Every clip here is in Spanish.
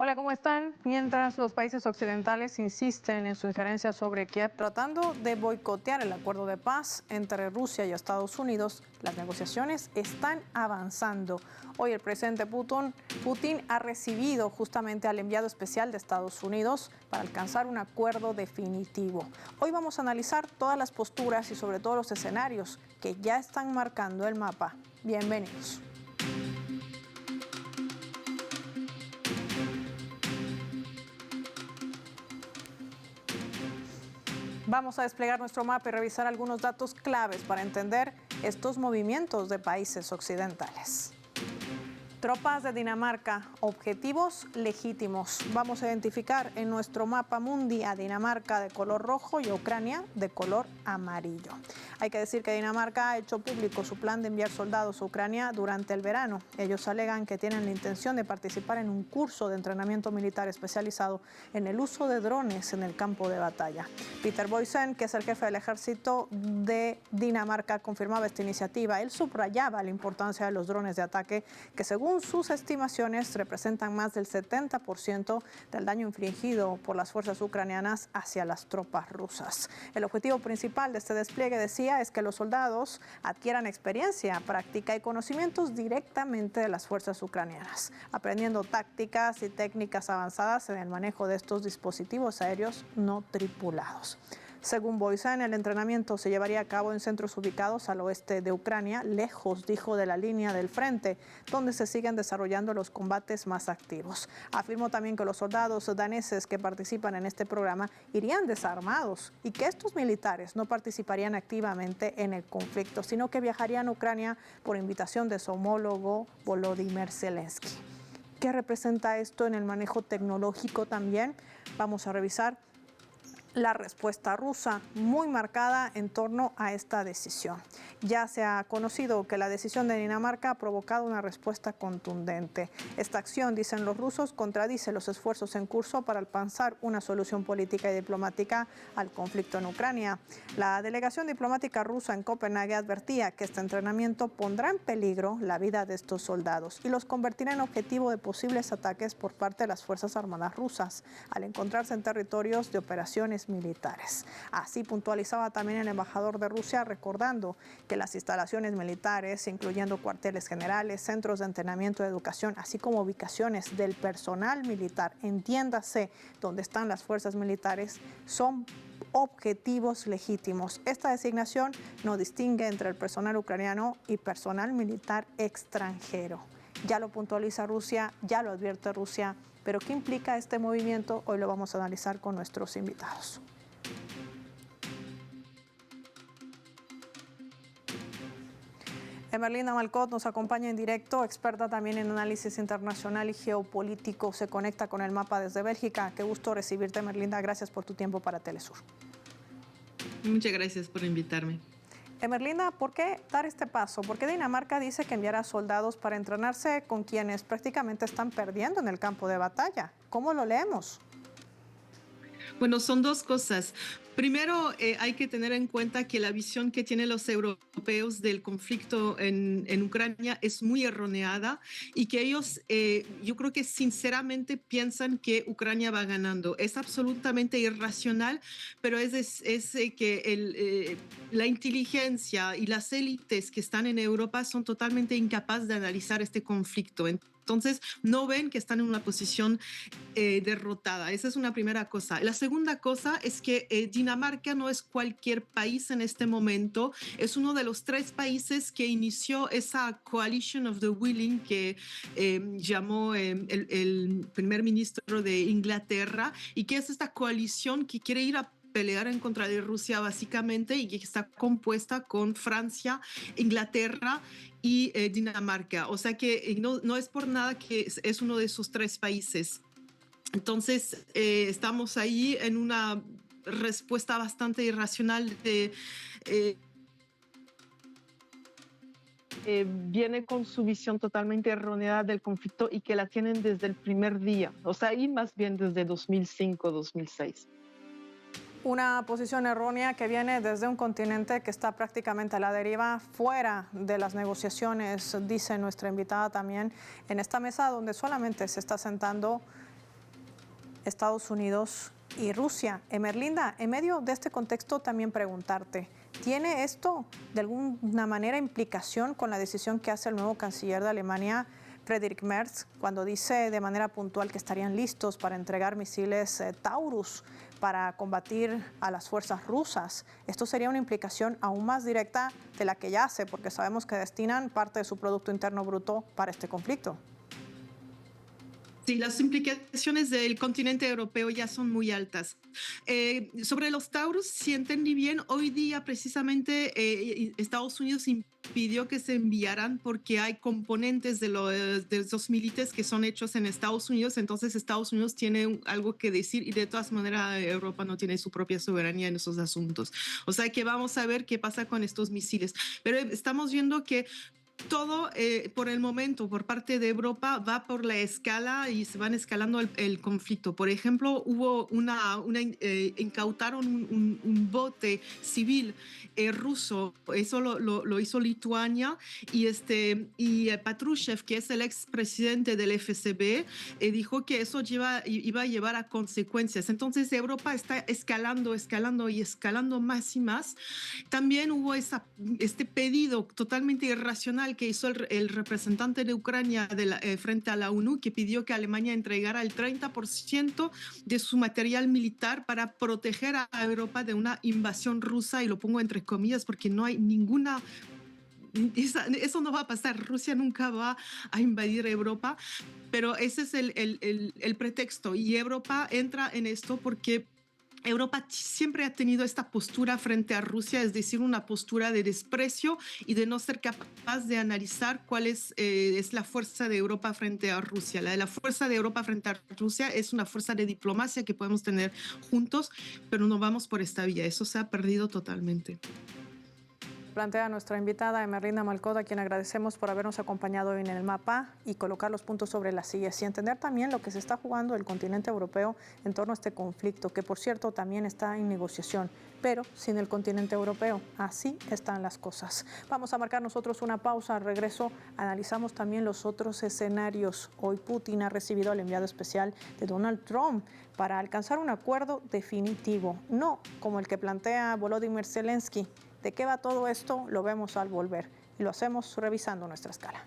Hola, ¿cómo están? Mientras los países occidentales insisten en su injerencia sobre Kiev, tratando de boicotear el acuerdo de paz entre Rusia y Estados Unidos, las negociaciones están avanzando. Hoy el presidente Putin ha recibido justamente al enviado especial de Estados Unidos para alcanzar un acuerdo definitivo. Hoy vamos a analizar todas las posturas y sobre todo los escenarios que ya están marcando el mapa. Bienvenidos. Vamos a desplegar nuestro mapa y revisar algunos datos claves para entender estos movimientos de países occidentales. Tropas de Dinamarca, objetivos legítimos. Vamos a identificar en nuestro mapa mundi a Dinamarca de color rojo y a Ucrania de color amarillo. Hay que decir que Dinamarca ha hecho público su plan de enviar soldados a Ucrania durante el verano. Ellos alegan que tienen la intención de participar en un curso de entrenamiento militar especializado en el uso de drones en el campo de batalla. Peter Boysen, que es el jefe del ejército de Dinamarca, confirmaba esta iniciativa. Él subrayaba la importancia de los drones de ataque, que según sus estimaciones representan más del 70% del daño infligido por las fuerzas ucranianas hacia las tropas rusas. El objetivo principal de este despliegue, decía, es que los soldados adquieran experiencia, práctica y conocimientos directamente de las fuerzas ucranianas, aprendiendo tácticas y técnicas avanzadas en el manejo de estos dispositivos aéreos no tripulados. Según Boysen, el entrenamiento se llevaría a cabo en centros ubicados al oeste de Ucrania, lejos, dijo, de la línea del frente, donde se siguen desarrollando los combates más activos. Afirmó también que los soldados daneses que participan en este programa irían desarmados y que estos militares no participarían activamente en el conflicto, sino que viajarían a Ucrania por invitación de su homólogo Volodymyr Zelensky. ¿Qué representa esto en el manejo tecnológico también? Vamos a revisar la respuesta rusa, muy marcada en torno a esta decisión. Ya se ha conocido que la decisión de Dinamarca ha provocado una respuesta contundente. Esta acción, dicen los rusos, contradice los esfuerzos en curso para alcanzar una solución política y diplomática al conflicto en Ucrania. La delegación diplomática rusa en Copenhague advertía que este entrenamiento pondrá en peligro la vida de estos soldados y los convertirá en objetivo de posibles ataques por parte de las Fuerzas Armadas rusas, al encontrarse en territorios de operaciones militares. Así puntualizaba también el embajador de Rusia, recordando que las instalaciones militares, incluyendo cuarteles generales, centros de entrenamiento y educación, así como ubicaciones del personal militar, entiéndase, donde están las fuerzas militares, son objetivos legítimos. Esta designación no distingue entre el personal ucraniano y personal militar extranjero. Ya lo puntualiza Rusia, ya lo advierte Rusia, pero ¿qué implica este movimiento? Hoy lo vamos a analizar con nuestros invitados. Emerlinda Malcott nos acompaña en directo, experta también en análisis internacional y geopolítico. Se conecta con el mapa desde Bélgica. Qué gusto recibirte, Emerlinda. Gracias por tu tiempo para Telesur. Muchas gracias por invitarme. Emerlinda, ¿por qué dar este paso? ¿Por qué Dinamarca dice que enviará soldados para entrenarse con quienes prácticamente están perdiendo en el campo de batalla? ¿Cómo lo leemos? Bueno, son dos cosas. Primero, hay que tener en cuenta que la visión que tienen los europeos del conflicto en Ucrania es muy erróneada y que ellos, yo creo que sinceramente piensan que Ucrania va ganando. Es absolutamente irracional, pero es que la inteligencia y las élites que están en Europa son totalmente incapaces de analizar este conflicto. Entonces, no ven que están en una posición derrotada. Esa es una primera cosa. La segunda cosa es que Dinamarca no es cualquier país en este momento, es uno de los 3 países que inició esa Coalition of the Willing que llamó el primer ministro de Inglaterra, y que es esta coalición que quiere ir a pelear en contra de Rusia básicamente, y que está compuesta con Francia, Inglaterra y Dinamarca. O sea que no es por nada que es uno de esos 3 países. Entonces, estamos ahí en una respuesta bastante irracional viene con su visión totalmente errónea del conflicto y que la tienen desde el primer día, o sea, y más bien desde 2005, 2006. Una posición errónea que viene desde un continente que está prácticamente a la deriva, fuera de las negociaciones, dice nuestra invitada también, en esta mesa donde solamente se está sentando Estados Unidos y Rusia. Emerlinda, en medio de este contexto también preguntarte, ¿tiene esto de alguna manera implicación con la decisión que hace el nuevo canciller de Alemania, Friedrich Merz, cuando dice de manera puntual que estarían listos para entregar misiles Taurus para combatir a las fuerzas rusas? Esto sería una implicación aún más directa de la que ya hace, porque sabemos que destinan parte de su Producto Interno Bruto para este conflicto. Sí, las implicaciones del continente europeo ya son muy altas. Sobre los Taurus, si entendí bien, hoy día precisamente Estados Unidos impidió que se enviaran porque hay componentes de esos misiles que son hechos en Estados Unidos, entonces Estados Unidos tiene algo que decir y de todas maneras Europa no tiene su propia soberanía en esos asuntos. O sea que vamos a ver qué pasa con estos misiles. Pero estamos viendo que todo por el momento por parte de Europa va por la escala y se van escalando el conflicto. Por ejemplo, hubo incautaron un bote civil ruso, eso lo hizo Lituania y Patrushev, que es el expresidente del FSB, dijo que eso iba a llevar a consecuencias. Entonces Europa está escalando y escalando más y más. También hubo este pedido totalmente irracional que hizo el representante de Ucrania frente a la ONU, que pidió que Alemania entregara el 30% de su material militar para proteger a Europa de una invasión rusa, y lo pongo entre comillas porque no hay ninguna... Eso no va a pasar, Rusia nunca va a invadir Europa, pero ese es el pretexto, y Europa entra en esto porque Europa siempre ha tenido esta postura frente a Rusia, es decir, una postura de desprecio y de no ser capaz de analizar cuál es la fuerza de Europa frente a Rusia. La fuerza de Europa frente a Rusia es una fuerza de diplomacia que podemos tener juntos, pero no vamos por esta vía. Eso se ha perdido totalmente. Plantea nuestra invitada Emerlinda Malcorda, a quien agradecemos por habernos acompañado hoy en el mapa y colocar los puntos sobre las sillas y entender también lo que se está jugando el continente europeo en torno a este conflicto, que por cierto también está en negociación, pero sin el continente europeo. Así están las cosas. Vamos a marcar nosotros una pausa. Al regreso analizamos también los otros escenarios. Hoy Putin ha recibido al enviado especial de Donald Trump para alcanzar un acuerdo definitivo, no como el que plantea Volodymyr Zelensky. ¿De qué va todo esto? Lo vemos al volver y lo hacemos revisando nuestra escala.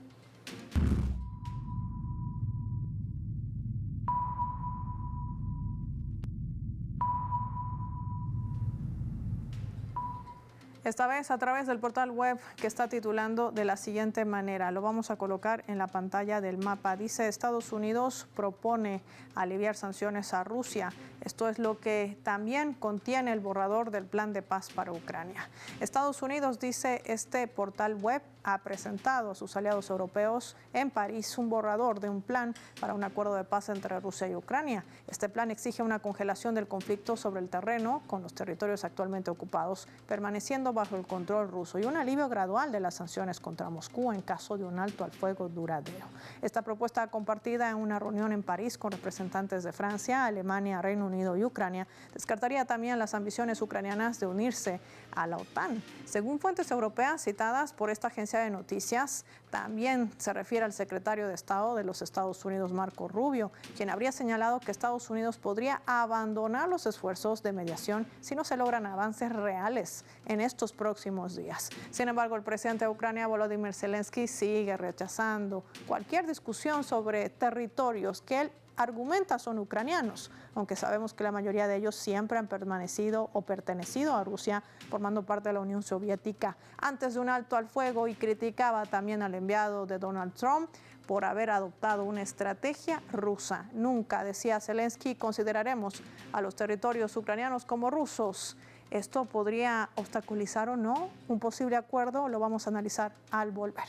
Esta vez a través del portal web que está titulando de la siguiente manera. Lo vamos a colocar en la pantalla del mapa. Dice: Estados Unidos propone aliviar sanciones a Rusia. Esto es lo que también contiene el borrador del plan de paz para Ucrania. Estados Unidos, dice este portal web, ha presentado a sus aliados europeos en París un borrador de un plan para un acuerdo de paz entre Rusia y Ucrania. Este plan exige una congelación del conflicto sobre el terreno, con los territorios actualmente ocupados permaneciendo bajo el control ruso, y un alivio gradual de las sanciones contra Moscú en caso de un alto al fuego duradero. Esta propuesta compartida en una reunión en París con representantes de Francia, Alemania, Reino Unido y Ucrania descartaría también las ambiciones ucranianas de unirse a la OTAN. Según fuentes europeas citadas por esta agencia de noticias, también se refiere al secretario de Estado de los Estados Unidos, Marco Rubio, quien habría señalado que Estados Unidos podría abandonar los esfuerzos de mediación si no se logran avances reales en estos próximos días. Sin embargo, el presidente de Ucrania, Volodymyr Zelensky, sigue rechazando cualquier discusión sobre territorios que él argumenta son ucranianos, aunque sabemos que la mayoría de ellos siempre han permanecido o pertenecido a Rusia, formando parte de la Unión Soviética antes de un alto al fuego, y criticaba también al enviado de Donald Trump por haber adoptado una estrategia rusa. Nunca, decía Zelensky, consideraremos a los territorios ucranianos como rusos. ¿Esto podría obstaculizar o no un posible acuerdo? Lo vamos a analizar al volver.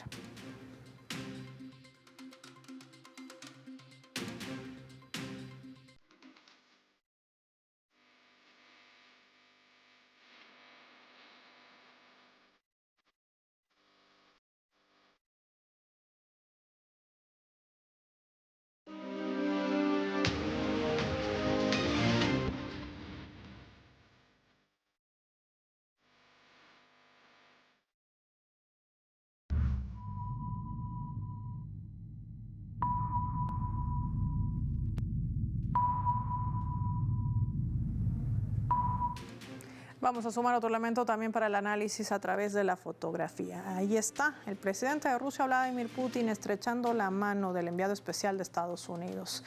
Vamos a sumar otro elemento también para el análisis a través de la fotografía. Ahí está, el presidente de Rusia, Vladimir Putin, estrechando la mano del enviado especial de Estados Unidos,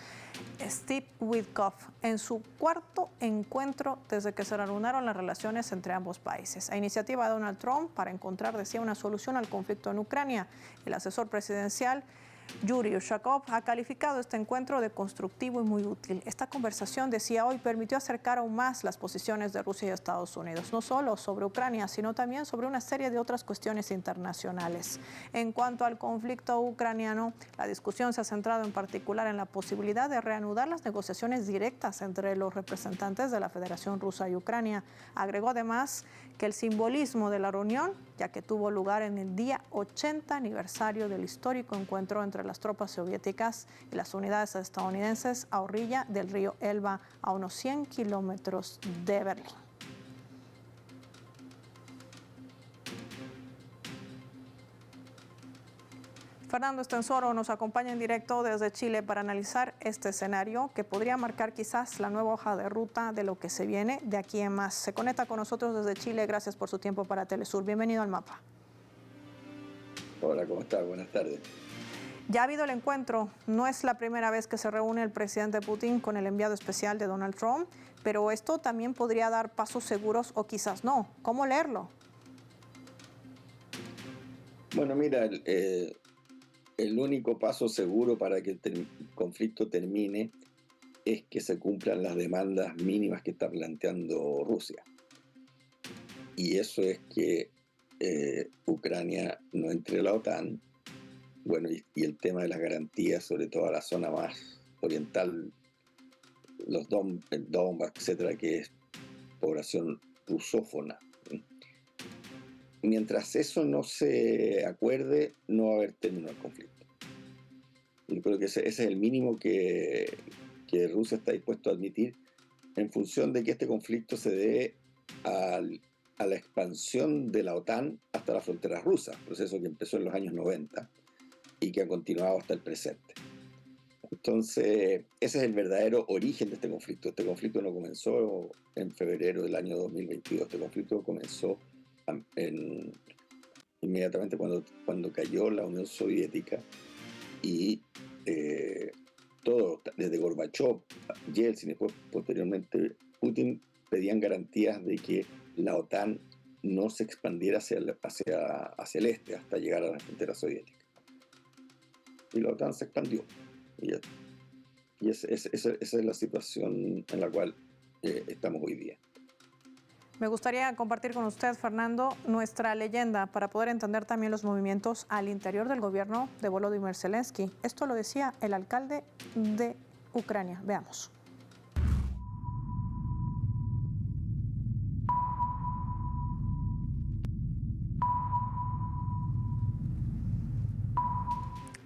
Steve Witkoff, en su cuarto encuentro desde que se reanudaron las relaciones entre ambos países. A iniciativa de Donald Trump para encontrar, decía, una solución al conflicto en Ucrania. El asesor presidencial Yuri Ushakov ha calificado este encuentro de constructivo y muy útil. Esta conversación, decía hoy, permitió acercar aún más las posiciones de Rusia y Estados Unidos, no solo sobre Ucrania, sino también sobre una serie de otras cuestiones internacionales. En cuanto al conflicto ucraniano, la discusión se ha centrado en particular en la posibilidad de reanudar las negociaciones directas entre los representantes de la Federación Rusa y Ucrania. Agregó además que el simbolismo de la reunión, ya que tuvo lugar en el día 80 aniversario del histórico encuentro entre las tropas soviéticas y las unidades estadounidenses a orilla del río Elba, a unos 100 kilómetros de Berlín. Fernando Estensoro nos acompaña en directo desde Chile para analizar este escenario que podría marcar quizás la nueva hoja de ruta de lo que se viene de aquí en más. Se conecta con nosotros desde Chile. Gracias por su tiempo para Telesur. Bienvenido al Mapa. Hola, ¿cómo estás? Buenas tardes. Ya ha habido el encuentro. No es la primera vez que se reúne el presidente Putin con el enviado especial de Donald Trump, pero esto también podría dar pasos seguros o quizás no. ¿Cómo leerlo? Bueno, mira, el único paso seguro para que el conflicto termine es que se cumplan las demandas mínimas que está planteando Rusia. Y eso es que Ucrania no entre a la OTAN, bueno, y el tema de las garantías, sobre todo a la zona más oriental, el Donbass, etcétera, que es población rusófona. Mientras eso no se acuerde, no va a haber término al conflicto. Yo creo que ese es el mínimo que Rusia está dispuesto a admitir en función de que este conflicto se debe a la expansión de la OTAN hasta las fronteras rusas, proceso que empezó en los años 90 y que ha continuado hasta el presente. Entonces, ese es el verdadero origen de este conflicto. Este conflicto no comenzó en febrero del año 2022, este conflicto comenzó inmediatamente cuando cayó la Unión Soviética y todo, desde Gorbachev, Yeltsin y después, posteriormente Putin, pedían garantías de que la OTAN no se expandiera hacia el este hasta llegar a la frontera soviética. Y la OTAN se expandió. Y esa es la situación en la cual estamos hoy día. Me gustaría compartir con usted, Fernando, nuestra leyenda para poder entender también los movimientos al interior del gobierno de Volodymyr Zelensky. Esto lo decía el alcalde de Ucrania. Veamos.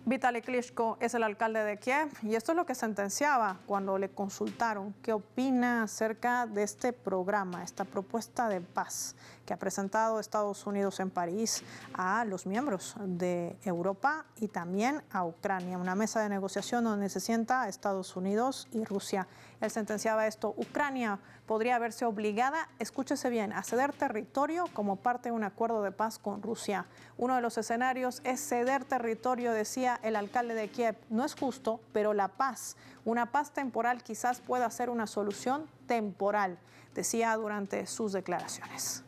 Vitaly Klitschko es el alcalde de Kiev y esto es lo que sentenciaba cuando le consultaron qué opina acerca de este programa, esta propuesta de paz que ha presentado Estados Unidos en París a los miembros de Europa y también a Ucrania. Una mesa de negociación donde se sienta a Estados Unidos y Rusia. Él sentenciaba esto: Ucrania podría verse obligada, escúchese bien, a ceder territorio como parte de un acuerdo de paz con Rusia. Uno de los escenarios es ceder territorio, decía el alcalde de Kiev. No es justo, pero la paz, una paz temporal, quizás pueda ser una solución temporal, decía durante sus declaraciones.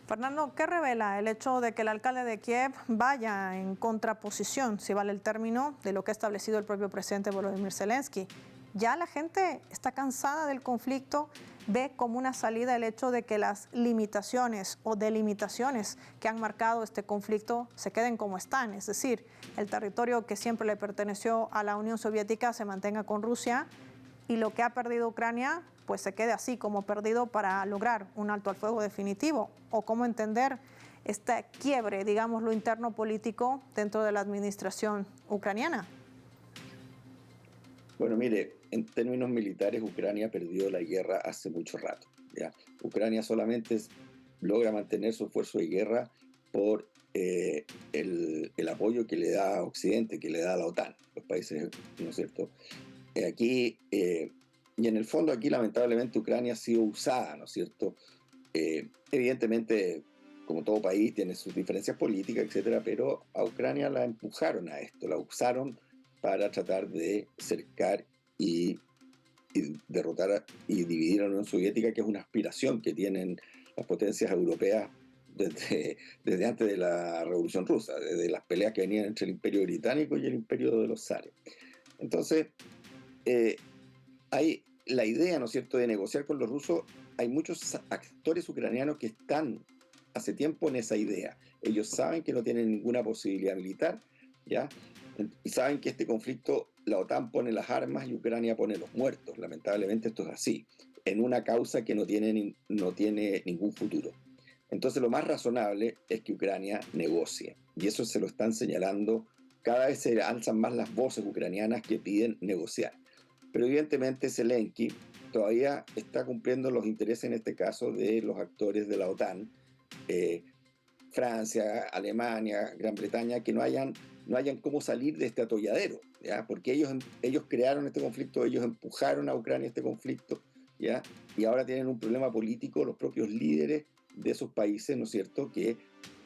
Fernando, ¿qué revela el hecho de que el alcalde de Kiev vaya en contraposición, si vale el término, de lo que ha establecido el propio presidente Volodymyr Zelensky? Ya la gente está cansada del conflicto, ve como una salida el hecho de que las limitaciones o delimitaciones que han marcado este conflicto se queden como están, es decir, el territorio que siempre le perteneció a la Unión Soviética se mantenga con Rusia y lo que ha perdido Ucrania pues se quede así como perdido para lograr un alto al fuego definitivo, o cómo entender este quiebre, digamos, lo interno político dentro de la administración ucraniana. Bueno, mire, en términos militares, Ucrania perdió la guerra hace mucho rato, ¿ya? Ucrania solamente logra mantener su esfuerzo de guerra por el apoyo que le da a Occidente, que le da a la OTAN, los países, ¿no es cierto? Aquí y en el fondo aquí lamentablemente Ucrania ha sido usada, ¿no es cierto? Evidentemente, como todo país, tiene sus diferencias políticas, etcétera, pero a Ucrania la empujaron a esto, la usaron para tratar de cercar y, y derrotar y dividir a la Unión Soviética, que es una aspiración que tienen las potencias europeas desde antes de la Revolución Rusa, desde las peleas que venían entre el Imperio Británico y el Imperio de los zares. Entonces, eh, hay la idea, ¿no es cierto?, de negociar con los rusos. Hay muchos actores ucranianos que están hace tiempo en esa idea. Ellos saben que no tienen ninguna posibilidad militar, ¿ya? Y saben que este conflicto, la OTAN pone las armas y Ucrania pone los muertos. Lamentablemente esto es así, en una causa que no tiene ningún futuro. Entonces lo más razonable es que Ucrania negocie. Y eso se lo están señalando. Cada vez se alzan más las voces ucranianas que piden negociar. Pero evidentemente Zelensky todavía está cumpliendo los intereses, en este caso, de los actores de la OTAN, eh, Francia, Alemania, Gran Bretaña, que no hayan cómo salir de este atolladero, ¿ya? Porque ellos crearon este conflicto, ellos empujaron a Ucrania este conflicto, ¿ya? Y ahora tienen un problema político los propios líderes de esos países, ¿no es cierto?, que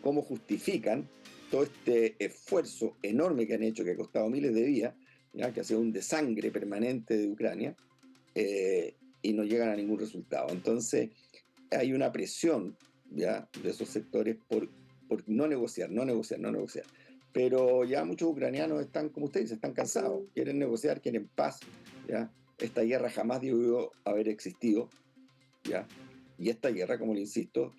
cómo justifican todo este esfuerzo enorme que han hecho, que ha costado miles de vidas, ¿ya?, que ha sido un desangre permanente de Ucrania, y no llegan a ningún resultado. Entonces hay una presión, ¿ya?, de esos sectores por no negociar, no negociar, no negociar. Pero ya muchos ucranianos están, como usted dice, están cansados, quieren negociar, quieren paz, ¿ya? Esta guerra jamás debió haber existido, ¿ya? Y esta guerra, como le insisto,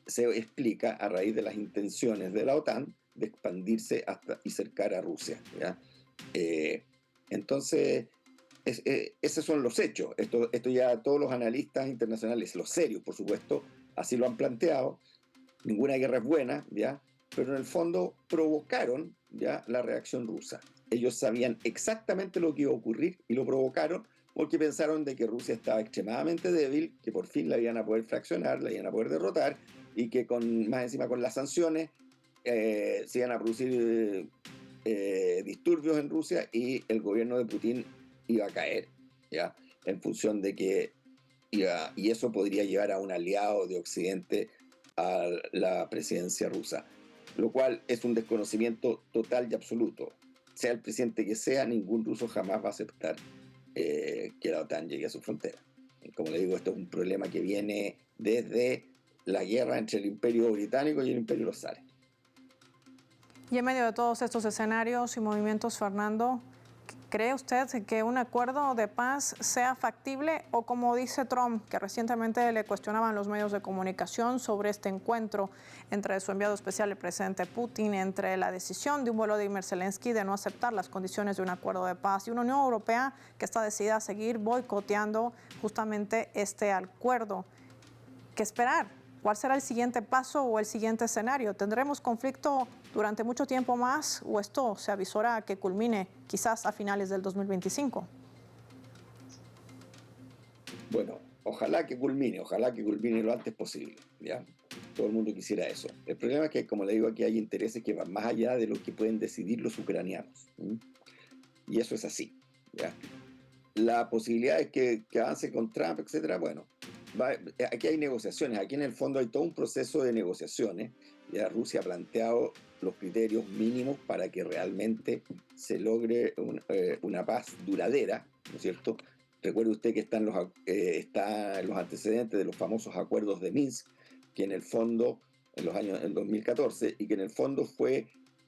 se explica a raíz de las intenciones de la OTAN de expandirse hasta y cercar a Rusia, ¿ya? Entonces, esos son los hechos. Esto ya todos los analistas internacionales, los serios, por supuesto, así lo han planteado. Ninguna guerra es buena, ¿ya? Pero en el fondo provocaron, ¿ya?, la reacción rusa. Ellos sabían exactamente lo que iba a ocurrir y lo provocaron porque pensaron de que Rusia estaba extremadamente débil, que por fin la iban a poder fraccionar, la iban a poder derrotar, y que más encima con las sanciones se iban a producir disturbios en Rusia y el gobierno de Putin iba a caer, ¿ya?, en función de que y eso podría llevar a un aliado de Occidente a la presidencia rusa, lo cual es un desconocimiento total y absoluto. Sea el presidente que sea, ningún ruso jamás va a aceptar que la OTAN llegue a su frontera. Como le digo, esto es un problema que viene desde la guerra entre el Imperio Británico y el Imperio de los zares. Y en medio de todos estos escenarios y movimientos, Fernando, ¿cree usted que un acuerdo de paz sea factible o, como dice Trump, que recientemente le cuestionaban los medios de comunicación sobre este encuentro entre su enviado especial, el presidente Putin, entre la decisión de un Volodymyr Zelensky de no aceptar las condiciones de un acuerdo de paz y una Unión Europea que está decidida a seguir boicoteando justamente este acuerdo? ¿Qué esperar? ¿Cuál será el siguiente paso o el siguiente escenario? ¿Tendremos conflicto durante mucho tiempo más o esto se avisora a que culmine quizás a finales del 2025? Bueno, ojalá que culmine lo antes posible, ¿ya? Todo el mundo quisiera eso. El problema es que, como le digo, aquí hay intereses que van más allá de lo que pueden decidir los ucranianos. ¿Sí? Y eso es así, ¿ya? La posibilidad es que avance con Trump, etcétera. Bueno, aquí hay negociaciones, aquí en el fondo hay todo un proceso de negociaciones. Ya Rusia ha planteado los criterios mínimos para que realmente se logre una paz duradera, ¿no es cierto? Recuerde usted que están los antecedentes de los famosos acuerdos de Minsk, que en el fondo, en 2014, y que en el fondo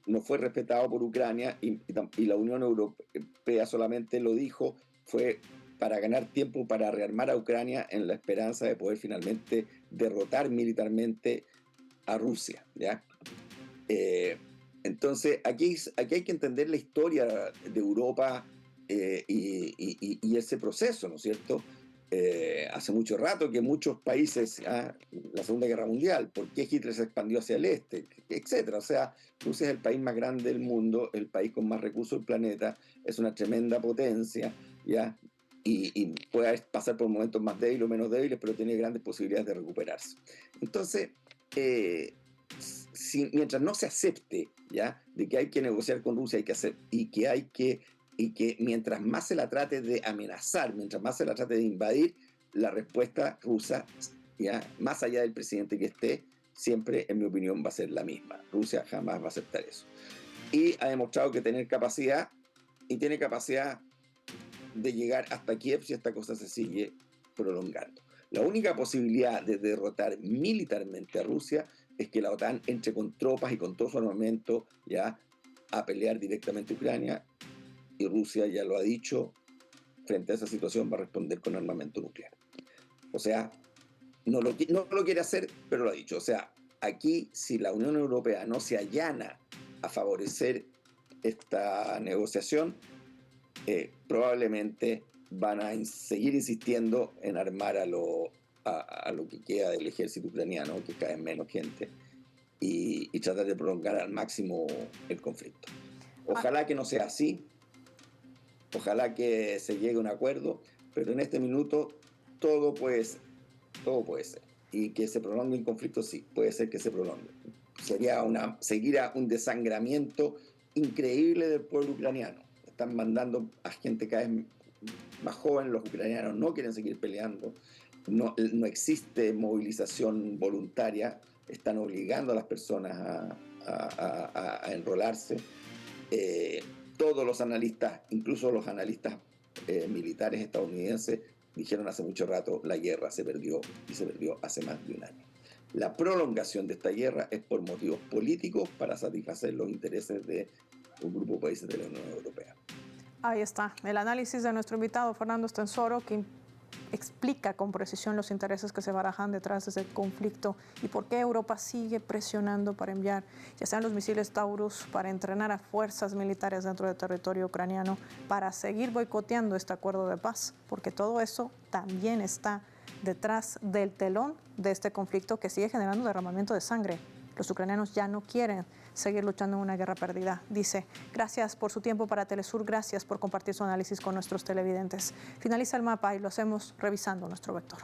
no fue respetado por Ucrania y la Unión Europea solamente lo dijo, fue para ganar tiempo para rearmar a Ucrania en la esperanza de poder finalmente derrotar militarmente a Rusia, ¿ya? Entonces, aquí hay que entender la historia de Europa y ese proceso, ¿no es cierto? Hace mucho rato que muchos países, la Segunda Guerra Mundial, por qué Hitler se expandió hacia el este, etcétera. O sea, Rusia es el país más grande del mundo, el país con más recursos del planeta, es una tremenda potencia, ¿ya? Y puede pasar por momentos más débiles o menos débiles, pero tiene grandes posibilidades de recuperarse. Entonces, mientras no se acepte, ¿ya?, de que hay que negociar con Rusia y que hay que y que mientras más se la trate de amenazar, mientras más se la trate de invadir, la respuesta rusa, ya, más allá del presidente que esté, siempre, en mi opinión, va a ser la misma. Rusia jamás va a aceptar eso. Y ha demostrado que tiene capacidad de llegar hasta Kiev si esta cosa se sigue prolongando. La única posibilidad de derrotar militarmente a Rusia es que la OTAN entre con tropas y con todo su armamento ya a pelear directamente a Ucrania, y Rusia ya lo ha dicho, frente a esa situación va a responder con armamento nuclear. O sea, no lo quiere hacer, pero lo ha dicho. O sea, aquí si la Unión Europea no se allana a favorecer esta negociación, probablemente van a seguir insistiendo en armar a lo que queda del ejército ucraniano, que cae menos gente, y tratar de prolongar al máximo el conflicto. Ojalá que no sea así, ojalá que se llegue a un acuerdo, pero en este minuto todo puede ser. Y que se prolongue el conflicto, sí, puede ser que se prolongue. Sería un desangramiento increíble del pueblo ucraniano. Están mandando a gente cada vez más joven, los ucranianos no quieren seguir peleando, no existe movilización voluntaria, están obligando a las personas a enrolarse. Todos los analistas, incluso los analistas militares estadounidenses, dijeron hace mucho rato, la guerra se perdió, y se perdió hace más de un año. La prolongación de esta guerra es por motivos políticos para satisfacer los intereses de un grupo de países de la Unión Europea. Ahí está el análisis de nuestro invitado Fernando Estensoro, que explica con precisión los intereses que se barajan detrás de ese conflicto y por qué Europa sigue presionando para enviar ya sean los misiles Taurus para entrenar a fuerzas militares dentro del territorio ucraniano para seguir boicoteando este acuerdo de paz, porque todo eso también está detrás del telón de este conflicto que sigue generando derramamiento de sangre. Los ucranianos ya no quieren seguir luchando en una guerra perdida. Dice, gracias por su tiempo para Telesur, gracias por compartir su análisis con nuestros televidentes. Finaliza el mapa y lo hacemos revisando nuestro vector.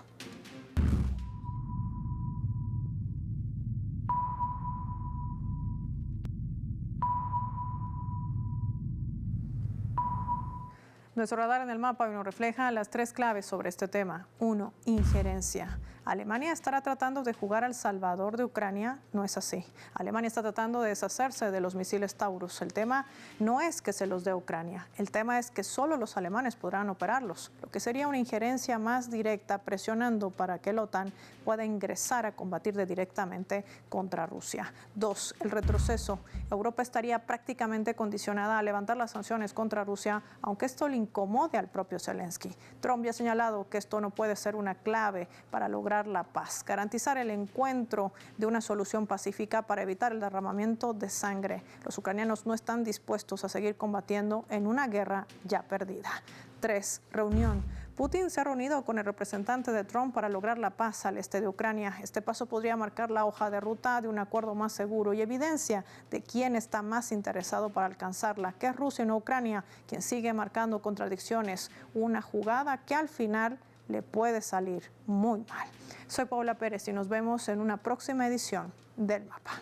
Nuestro radar en el mapa hoy nos refleja las 3 claves sobre este tema. 1. Injerencia. ¿Alemania estará tratando de jugar al salvador de Ucrania? No es así. Alemania está tratando de deshacerse de los misiles Taurus. El tema no es que se los dé Ucrania. El tema es que solo los alemanes podrán operarlos, lo que sería una injerencia más directa, presionando para que la OTAN pueda ingresar a combatir directamente contra Rusia. 2. El retroceso. Europa estaría prácticamente condicionada a levantar las sanciones contra Rusia, aunque esto le incomode al propio Zelensky. Trump ya ha señalado que esto no puede ser una clave para lograr la paz, garantizar el encuentro de una solución pacífica para evitar el derramamiento de sangre. Los ucranianos no están dispuestos a seguir combatiendo en una guerra ya perdida. 3. Reunión. Putin se ha reunido con el representante de Trump para lograr la paz al este de Ucrania. Este paso podría marcar la hoja de ruta de un acuerdo más seguro y evidencia de quién está más interesado para alcanzarla, que es Rusia y no Ucrania, quien sigue marcando contradicciones. Una jugada que al final le puede salir muy mal. Soy Paula Pérez y nos vemos en una próxima edición del Mapa.